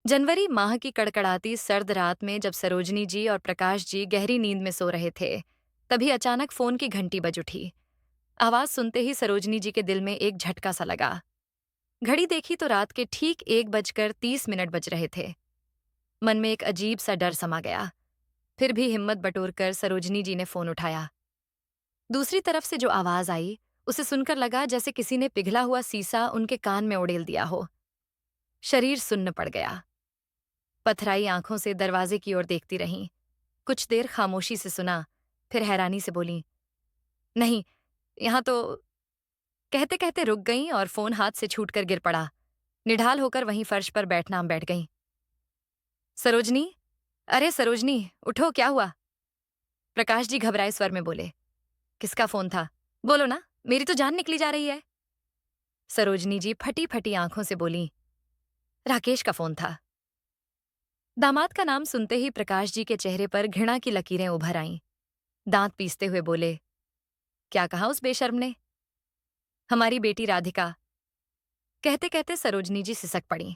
जनवरी माह की कड़कड़ाती सर्द रात में जब सरोजनी जी और प्रकाश जी गहरी नींद में सो रहे थे, तभी अचानक फोन की घंटी बज उठी। आवाज सुनते ही सरोजनी जी के दिल में एक झटका सा लगा। घड़ी देखी तो रात के ठीक 1:30 बज रहे थे। मन में एक अजीब सा डर समा गया। फिर भी हिम्मत बटोरकर सरोजनी जी ने फोन उठाया। दूसरी तरफ से जो आवाज आई, उसे सुनकर लगा जैसे किसी ने पिघला हुआ सीसा उनके कान में उड़ेल दिया हो। शरीर सुन्न पड़ गया। पथराई आंखों से दरवाजे की ओर देखती रहीं। कुछ देर खामोशी से सुना, फिर हैरानी से बोली, नहीं, यहां तो। कहते कहते रुक गईं और फोन हाथ से छूटकर गिर पड़ा। निढाल होकर वहीं फर्श पर बैठ गईं। सरोजनी, अरे सरोजनी, उठो, क्या हुआ? प्रकाश जी घबराए स्वर में बोले। किसका फोन था? बोलो ना, मेरी तो जान निकली जा रही है। सरोजनी जी फटी फटी आंखों से बोली, राकेश का फोन था। दामाद का नाम सुनते ही प्रकाश जी के चेहरे पर घृणा की लकीरें उभर आईं। दांत पीसते हुए बोले, क्या कहा उस बेशर्म ने? हमारी बेटी राधिका। कहते कहते सरोजनी जी सिसक पड़ी।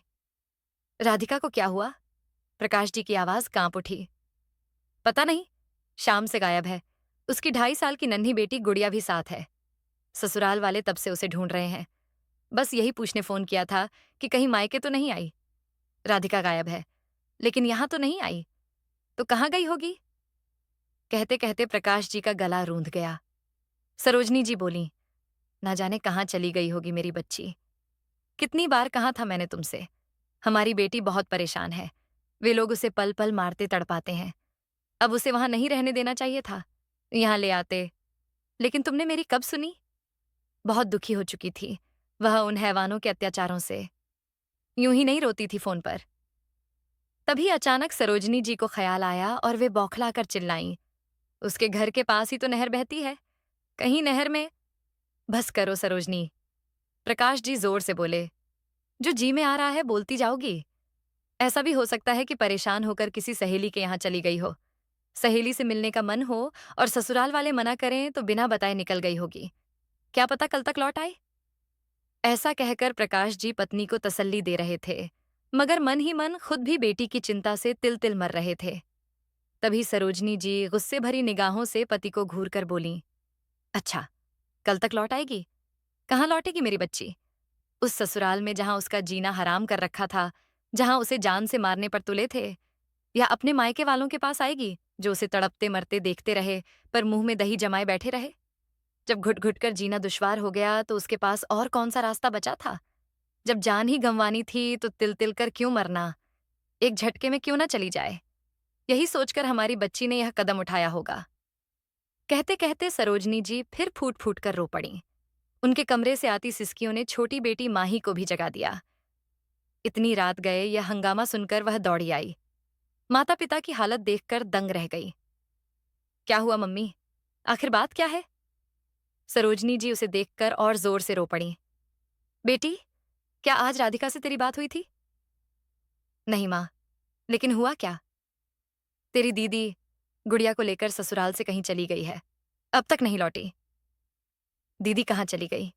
राधिका को क्या हुआ? प्रकाश जी की आवाज कांप उठी। पता नहीं, शाम से गायब है। उसकी 2.5 साल की नन्ही बेटी गुड़िया भी साथ है। ससुराल वाले तब से उसे ढूंढ रहे हैं। बस यही पूछने फोन किया था कि कहीं मायके तो नहीं आई। राधिका गायब है, लेकिन यहां तो नहीं आई, तो कहाँ गई होगी? कहते कहते प्रकाश जी का गला रूंध गया। सरोजनी जी बोली, ना जाने कहाँ चली गई होगी मेरी बच्ची। कितनी बार कहा था मैंने तुमसे, हमारी बेटी बहुत परेशान है। वे लोग उसे पल पल मारते तड़पाते हैं। अब उसे वहां नहीं रहने देना चाहिए था, यहां ले आते। लेकिन तुमने मेरी कब सुनी? बहुत दुखी हो चुकी थी वह उन हैवानों के अत्याचारों से। यूं ही नहीं रोती थी फोन पर। तभी अचानक सरोजनी जी को ख्याल आया और वे बौखलाकर चिल्लाईं, उसके घर के पास ही तो नहर बहती है, कहीं नहर में। बस करो सरोजनी, प्रकाश जी जोर से बोले। जो जी में आ रहा है बोलती जाओगी? ऐसा भी हो सकता है कि परेशान होकर किसी सहेली के यहाँ चली गई हो। सहेली से मिलने का मन हो और ससुराल वाले मना करें तो बिना बताए निकल गई होगी। क्या पता कल तक लौट आए। ऐसा कहकर प्रकाश जी पत्नी को तसल्ली दे रहे थे, मगर मन ही मन खुद भी बेटी की चिंता से तिल तिल मर रहे थे। तभी सरोजनी जी गुस्से भरी निगाहों से पति को घूर कर बोली, अच्छा, कल तक लौट आएगी? कहाँ लौटेगी मेरी बच्ची? उस ससुराल में जहां उसका जीना हराम कर रखा था, जहां उसे जान से मारने पर तुले थे? या अपने मायके वालों के पास आएगी, जो उसे तड़पते मरते देखते रहे पर मुंह में दही जमाए बैठे रहे? जब घुट घुट कर जीना दुश्वार हो गया तो उसके पास और कौन सा रास्ता बचा था? जब जान ही गंवानी थी तो तिल तिल कर क्यों मरना? एक झटके में क्यों ना चली जाए? यही सोचकर हमारी बच्ची ने यह कदम उठाया होगा। कहते कहते सरोजनी जी फिर फूट फूट कर रो पड़ी। उनके कमरे से आती सिसकियों ने छोटी बेटी माही को भी जगा दिया। इतनी रात गए यह हंगामा सुनकर वह दौड़ी आई। माता पिता की हालत देखकर दंग रह गई। क्या हुआ मम्मी? आखिर बात क्या है? सरोजनी जी उसे देखकर और जोर से रो पड़ी। बेटी, क्या आज राधिका से तेरी बात हुई थी? नहीं माँ, लेकिन हुआ क्या? तेरी दीदी गुड़िया को लेकर ससुराल से कहीं चली गई है, अब तक नहीं लौटी। दीदी कहाँ चली गई?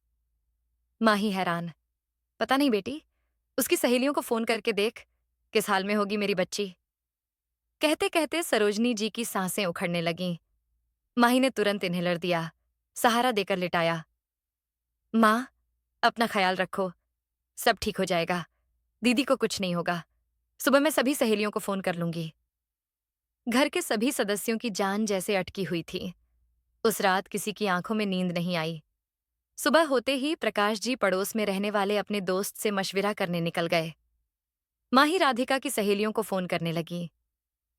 माँ ही हैरान। पता नहीं बेटी, उसकी सहेलियों को फोन करके देख, किस हाल में होगी मेरी बच्ची। कहते कहते सरोजनी जी की सांसें उखड़ने लगीं। माही ने तुरंत इन्हेलर दिया, सहारा देकर लिटाया। माँ, अपना ख्याल रखो, सब ठीक हो जाएगा। दीदी को कुछ नहीं होगा। सुबह मैं सभी सहेलियों को फोन कर लूंगी। घर के सभी सदस्यों की जान जैसे अटकी हुई थी। उस रात किसी की आंखों में नींद नहीं आई। सुबह होते ही प्रकाश जी पड़ोस में रहने वाले अपने दोस्त से मशविरा करने निकल गए। माही राधिका की सहेलियों को फोन करने लगी।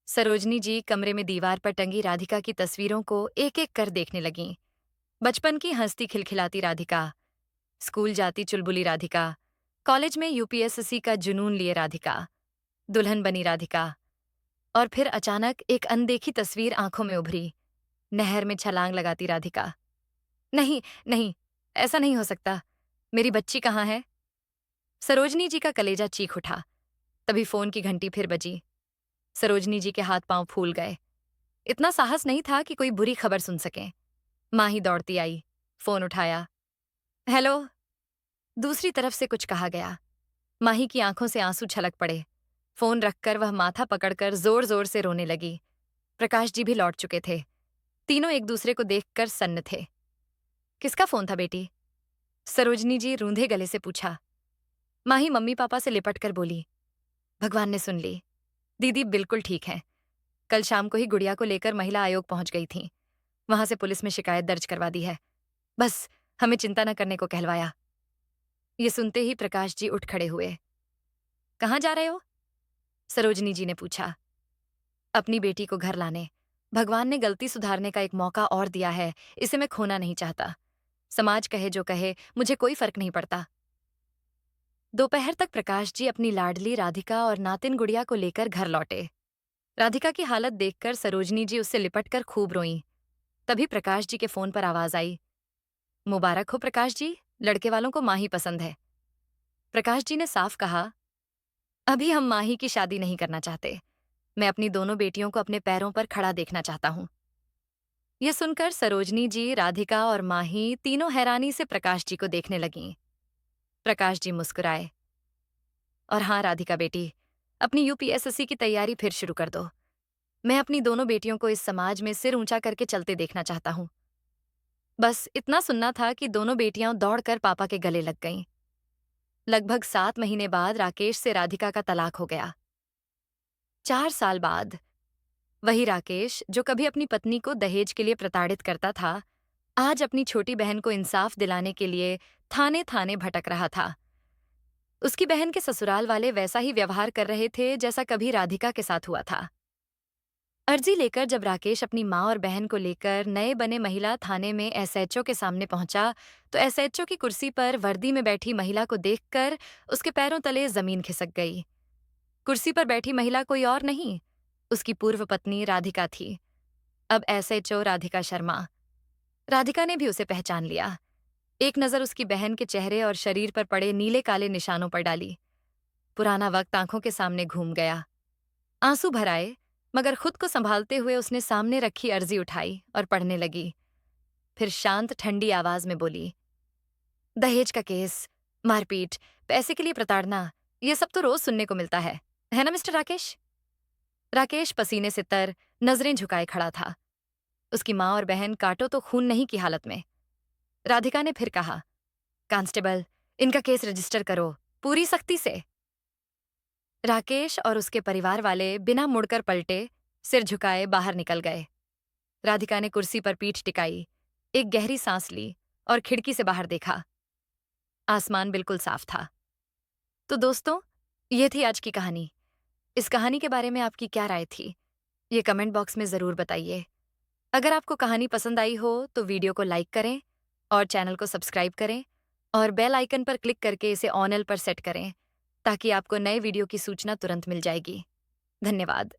सरोजनी जी कमरे में दीवार पर टंगी राधिका की तस्वीरों को एक एक कर देखने लगीं। बचपन की हंसती खिलखिलाती राधिका, स्कूल जाती चुलबुली राधिका, कॉलेज में यूपीएससी का जुनून लिए राधिका, दुल्हन बनी राधिका। और फिर अचानक एक अनदेखी तस्वीर आंखों में उभरी, नहर में छलांग लगाती राधिका। नहीं, नहीं, ऐसा नहीं हो सकता। मेरी बच्ची कहाँ है? सरोजनी जी का कलेजा चीख उठा। तभी फोन की घंटी फिर बजी। सरोजनी जी के हाथ पांव फूल गए। इतना साहस नहीं था कि कोई बुरी खबर सुन सके। माँ ही दौड़ती आई, फोन उठाया। हेलो। दूसरी तरफ से कुछ कहा गया। माही की आंखों से आंसू छलक पड़े। फोन रखकर वह माथा पकड़कर जोर जोर से रोने लगी। प्रकाश जी भी लौट चुके थे। तीनों एक दूसरे को देखकर सन्न थे। किसका फोन था बेटी? सरोजनी जी रूंधे गले से पूछा। माही मम्मी पापा से लिपट कर बोली। भगवान ने सुन ली। दीदी बिल्कुल ठीक है। कल शाम को ही गुड़िया को लेकर महिला आयोग पहुंच गई थी। वहां से पुलिस में शिकायत दर्ज करवा दी है। बस हमें चिंता न करने को कहलवाया। ये सुनते ही प्रकाश जी उठ खड़े हुए। कहाँ जा रहे हो? सरोजनी जी ने पूछा। अपनी बेटी को घर लाने। भगवान ने गलती सुधारने का एक मौका और दिया है, इसे मैं खोना नहीं चाहता। समाज कहे जो कहे, मुझे कोई फर्क नहीं पड़ता। दोपहर तक प्रकाश जी अपनी लाडली राधिका और नातिन गुड़िया को लेकर घर लौटे। राधिका की हालत देखकर सरोजनी जी उससे लिपटकर खूब रोईं। तभी प्रकाश जी के फोन पर आवाज आई। मुबारक हो प्रकाश जी, लड़के वालों को माही पसंद है। प्रकाश जी ने साफ कहा, अभी हम माही की शादी नहीं करना चाहते। मैं अपनी दोनों बेटियों को अपने पैरों पर खड़ा देखना चाहता हूं। यह सुनकर सरोजनी जी, राधिका और माही तीनों हैरानी से प्रकाश जी को देखने लगीं। प्रकाश जी मुस्कुराए। और हाँ राधिका बेटी, अपनी यूपीएसएससी की तैयारी फिर शुरू कर दो। मैं अपनी दोनों बेटियों को इस समाज में सिर ऊंचा करके चलते देखना चाहता हूं। बस इतना सुनना था कि दोनों बेटियां दौड़कर पापा के गले लग गईं। लगभग 7 महीने बाद राकेश से राधिका का तलाक हो गया। 4 साल बाद वही राकेश जो कभी अपनी पत्नी को दहेज के लिए प्रताड़ित करता था, आज अपनी छोटी बहन को इंसाफ दिलाने के लिए थाने थाने भटक रहा था। उसकी बहन के ससुराल वाले वैसा ही व्यवहार कर रहे थे जैसा कभी राधिका के साथ हुआ था। अर्जी लेकर जब राकेश अपनी माँ और बहन को लेकर नए बने महिला थाने में एसएचओ के सामने पहुंचा, तो एसएचओ की कुर्सी पर वर्दी में बैठी महिला को देखकर उसके पैरों तले जमीन खिसक गई। कुर्सी पर बैठी महिला कोई और नहीं, उसकी पूर्व पत्नी राधिका थी। अब एसएचओ राधिका शर्मा। राधिका ने भी उसे पहचान लिया। एक नजर उसकी बहन के चेहरे और शरीर पर पड़े नीले काले निशानों पर डाली। पुराना वक्त आंखों के सामने घूम गया। आंसू भर आए, मगर खुद को संभालते हुए उसने सामने रखी अर्जी उठाई और पढ़ने लगी। फिर शांत ठंडी आवाज में बोली, दहेज का केस, मारपीट, पैसे के लिए प्रताड़ना, ये सब तो रोज सुनने को मिलता है ना मिस्टर राकेश? राकेश पसीने से तर, नजरें झुकाए खड़ा था। उसकी माँ और बहन काटो तो खून नहीं की हालत में। राधिका ने फिर कहा, कांस्टेबल, इनका केस रजिस्टर करो, पूरी सख्ती से। राकेश और उसके परिवार वाले बिना मुड़कर पलटे, सिर झुकाए बाहर निकल गए। राधिका ने कुर्सी पर पीठ टिकाई, एक गहरी सांस ली और खिड़की से बाहर देखा। आसमान बिल्कुल साफ था। तो दोस्तों, ये थी आज की कहानी। इस कहानी के बारे में आपकी क्या राय थी? ये कमेंट बॉक्स में जरूर बताइए। अगर आपको कहानी पसंद आई हो तो वीडियो को लाइक करें और चैनल को सब्सक्राइब करें और बेल आइकन पर क्लिक करके इसे ऑल पर सेट करें ताकि आपको नए वीडियो की सूचना तुरंत मिल जाएगी। धन्यवाद।